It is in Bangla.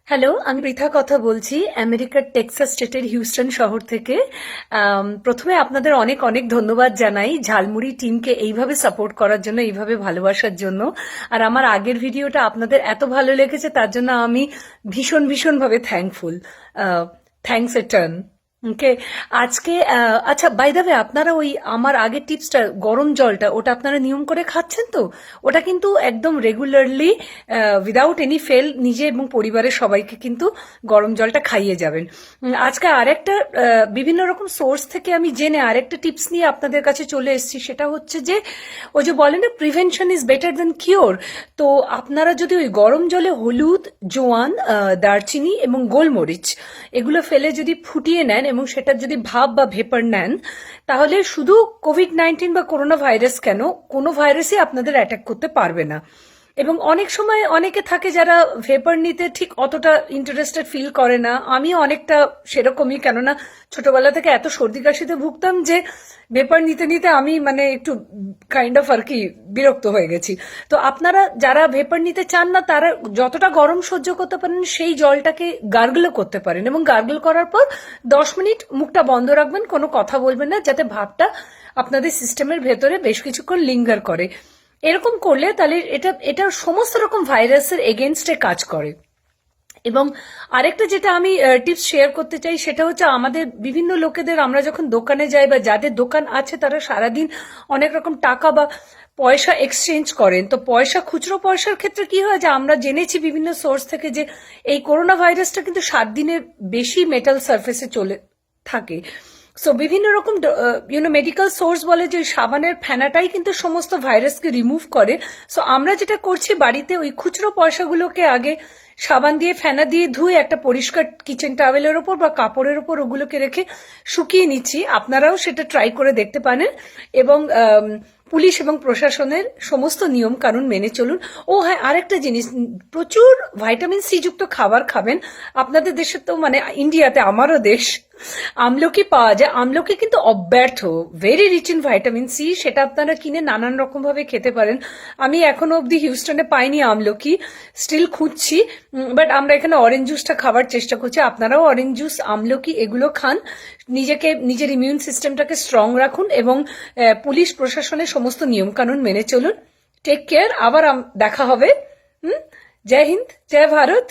হ্যালো, আমি পৃথা কথা বলছি আমেরিকার টেক্সাস স্টেটের হিউস্টন শহর থেকে। প্রথমে আপনাদের অনেক অনেক ধন্যবাদ জানাই ঝালমুড়ি টিমকে এইভাবে সাপোর্ট করার জন্য, এইভাবে ভালোবাসার জন্য। আর আমার আগের ভিডিওটা আপনাদের এত ভালো লেগেছে তার জন্য আমি ভীষণ ভীষণভাবে thankful. Thanks a turn. Okay. আজকে আচ্ছা, বাই দ্য ওয়ে, আপনারা ওই আমার আগের টিপসটা গরম জলটা ওটা আপনারা নিয়ম করে খাচ্ছেন তো? ওটা কিন্তু একদম রেগুলারলি উইদাউট এনি ফেল নিজে এবং পরিবারের সবাইকে কিন্তু গরম জলটা খাইয়ে যাবেন। আজকে আরেকটা বিভিন্ন রকম সোর্স থেকে আমি জেনে আরেকটা টিপস নিয়ে আপনাদের কাছে চলে এসেছি। সেটা হচ্ছে যে ওই যে বলে না, prevention is better then cure. তো আপনারা যদি ওই গরম জলে হলুদ, জোয়ান, দারচিনি এবং গোলমরিচ এগুলো ফেলে যদি ফুটিয়ে নেন এবং সেটার যদি ভাপ বা ভেপার নেন, তাহলে শুধু কোভিড-19 বা করোনা ভাইরাস কেন, কোনো ভাইরাসই আপনাদের অ্যাটাক করতে পারবে না। এবং অনেক সময় অনেকে থাকে যারা ভেপার নিতে ঠিক অতটা ইন্টারেস্টেড ফিল করে না। আমিও অনেকটা সেরকমই, কেননা ছোটবেলা থেকে এত সর্দি কাশিতে ভুগতাম যে ভেপার নিতে নিতে আমি মানে একটু কাইন্ড অফ আর কি বিরক্ত হয়ে গেছি। তো আপনারা যারা ভেপার নিতে চান না তারা যতটা গরম সহ্য করতে পারেন সেই জলটাকে গার্গলও করতে পারেন, এবং গার্গল করার পর 10 মিনিট মুখটা বন্ধ রাখবেন, কোনো কথা বলবেন না, যাতে ভাবটা আপনাদের সিস্টেমের ভেতরে বেশ কিছুক্ষণ লিঙ্গার করে। এরকম করলে তাহলে এটা সমস্ত রকম ভাইরাসের এগেনস্টে কাজ করে। এবং আরেকটা যেটা আমি টিপস শেয়ার করতে চাই সেটা হচ্ছে, আমাদের বিভিন্ন লোকেদের আমরা যখন দোকানে যাই বা যাদের দোকান আছে তারা সারাদিন অনেক রকম টাকা বা পয়সা এক্সচেঞ্জ করেন। তো পয়সা, খুচরো পয়সার ক্ষেত্রে কি হয় যে আমরা জেনেছি বিভিন্ন সোর্স থেকে যে এই করোনা ভাইরাসটা কিন্তু 7 দিনের বেশি মেটাল সারফেসে চলে থাকে। সো বিভিন্ন রকম মেডিকেল সোর্স বলে যে সাবানের ফেনাটাই কিন্তু সমস্ত ভাইরাসকে রিমুভ করে। সো আমরা যেটা করছি বাড়িতে ওই খুচরো পয়সাগুলোকে আগে সাবান দিয়ে ফেনা দিয়ে ধুয়ে একটা পরিষ্কার কিচেন টাওয়েলের ওপর বা কাপড়ের ওপর ওগুলোকে রেখে শুকিয়ে নিচ্ছি। আপনারাও সেটা ট্রাই করে দেখতে পারেন এবং পুলিশ এবং প্রশাসনের সমস্ত নিয়ম কানুন মেনে চলুন। ও হ্যাঁ, আরেকটা জিনিস, প্রচুর ভাইটামিন সি যুক্ত খাবার খাবেন। আপনাদের দেশে তো মানে ইন্ডিয়াতে, আমারও দেশ, আমলকি পাওয়া যায়। আমলকি কিন্তু অব্যর্থ, very rich in vitamin C. সেটা আপনারা কিনে নানান রকম ভাবে খেতে পারেন। আমি এখনো অব্দি হিউস্টনে পাইনি আমলকি, স্টিল খুঁজছি। বাট আমরা এখানে অরেঞ্জ জুসটা খাবার চেষ্টা করছি। আপনারাও অরেঞ্জ জুস, আমলকি এগুলো খান, নিজের ইমিউন সিস্টেমটাকে স্ট্রং রাখুন এবং পুলিশ প্রশাসনের সমস্ত নিয়ম কানুন মেনে চলুন। টেক কেয়ার, আবার দেখা হবে। জয় হিন্দ, জয় ভারত।